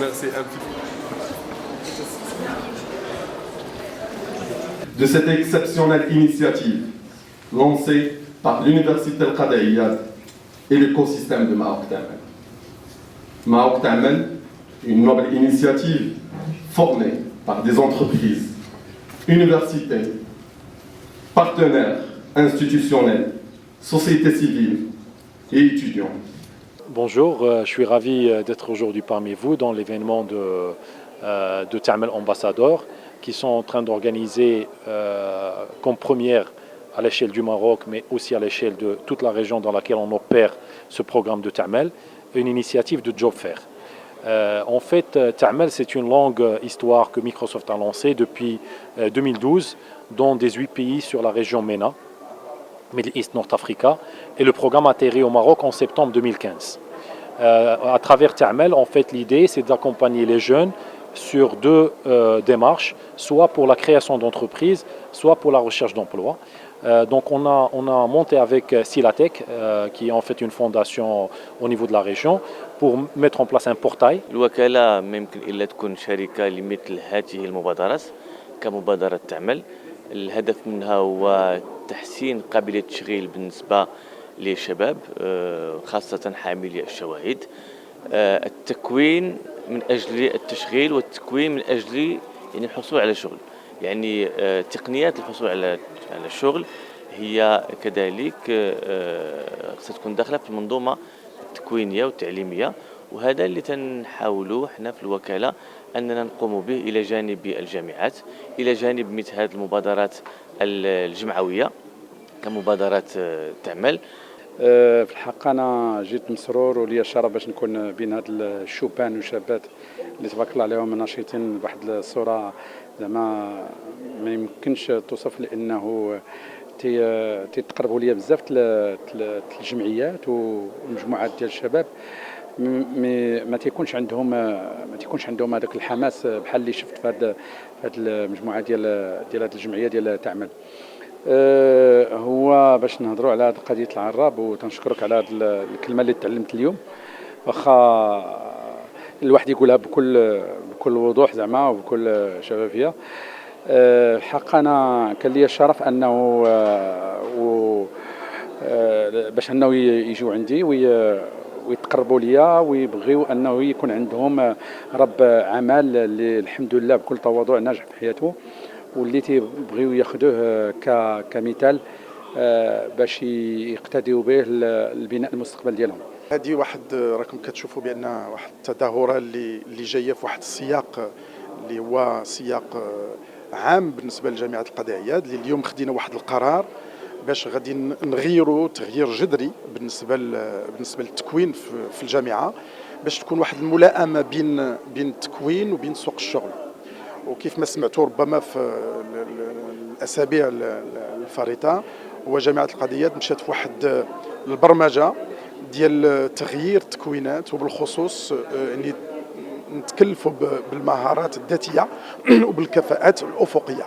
Merci un petit peu. De cette exceptionnelle initiative lancée par l'Université Al Qadaïyat et l'écosystème de Maroc Tamal. Maroc Tamal, une noble initiative formée par des entreprises, universités, partenaires institutionnels, société civile et étudiants. Bonjour, je suis ravi d'être aujourd'hui parmi vous dans l'événement de Tamal Ambassador qui sont en train d'organiser comme première à l'échelle du Maroc, mais aussi à l'échelle de toute la région dans laquelle on opère ce programme de Tamal, une initiative de Job Fair. En fait, Tamal, c'est une longue histoire que Microsoft a lancée depuis 2012 dans 18 pays sur la région MENA, Middle East, North Africa, et le programme a atterri au Maroc en septembre 2015. À travers Tamal, en fait, l'idée, c'est d'accompagner les jeunes sur deux démarches, soit pour la création d'entreprises, soit pour la recherche d'emploi. Donc on a monté avec Silatech, qui est en fait une fondation au niveau de la région, pour mettre en place un portail. الوكالة ما يمكن إلا تكون شركة لمثل هذه المبادرات كمبادرة تعمل. الهدف منها هو تحسين قابلية التشغيل بالنسبة للشباب خاصة حاملي الشواهد. التكوين من أجل التشغيل والتكوين من أجل يعني الحصول على شغل. يعني تقنيات الحصول على الشغل هي كذلك ستكون داخلة في المنظومة التكوينية والتعليمية، وهذا اللي تنحاولوا احنا في الوكالة أننا نقوم به إلى جانب الجامعات، إلى جانب مثل هذه المبادرات الجمعوية كمبادرات تعمل. في الحق انا جيت مسرور ولي الشرف باش نكون بين هاد الشبان والشابات اللي تبارك الله عليهم ناشطين بواحد الصوره زعما ما يمكنش توصف، لانه تيتقربوا ليا بزاف الجمعيات والمجموعات ديال الشباب ما تيكونش عندهم هذاك الحماس بحال اللي شفت في هاد المجموعه ديال هاد الجمعيه ديال تعمل. هو باش نهضروا على هذه قضيه العراب، وتنشكرك على هذه الكلمه اللي تعلمت اليوم، واخا الواحد يقولها بكل وضوح زعما وبكل شفافيه. الحق انا كان لي الشرف انه باش انه يجوا عندي ويتقربوا ليا ويبغيو انه يكون عندهم رب عمل اللي الحمد لله بكل تواضع ناجح في حياته، واللي تيبغيو ياخذوه كمثال باش يقتديوا به البناء المستقبل ديالهم. هذه واحد راكم كتشوفوا بان واحد التدهور اللي جايه في واحد السياق اللي هو سياق عام بالنسبه لجامعه القضائيات، اللي اليوم خدينا واحد القرار باش غادي نغيروا تغيير جذري بالنسبه للتكوين في الجامعه، باش تكون واحد الملائمه بين التكوين وبين سوق الشغل. وكيف ما سمعتوا ربما في الاسابيع الفارطه، هو جامعه القضائيات مشات في واحد البرمجه ديال تغيير التكوينات، وبالخصوص يعني نتكلفوا بالمهارات الذاتيه وبالكفاءات الافقيه.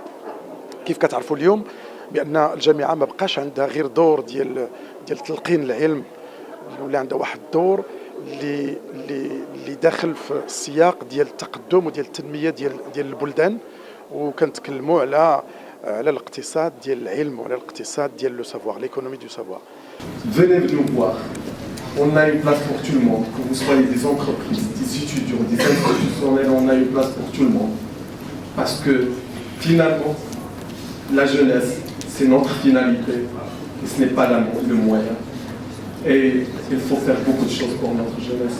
كيف كتعرفوا اليوم بان الجامعه ما بقاش عندها غير دور ديال تلقين العلم، ولا عندها واحد الدور اللي داخل في السياق ديال التقدم وديال التنميه ديال البلدان، وكنتكلموا على الاقتصاد ديال العلم وعلى الاقتصاد ديال لو سافوار، l'économie du savoir. Venez nous voir. On a une place pour tout le monde, que vous soyez des entreprises, des étudiants, des institutionnels, on a une place pour tout le monde. Parce que finalement, la jeunesse, c'est notre finalité, et ce n'est pas le moyen. Et il faut faire beaucoup de choses pour notre jeunesse.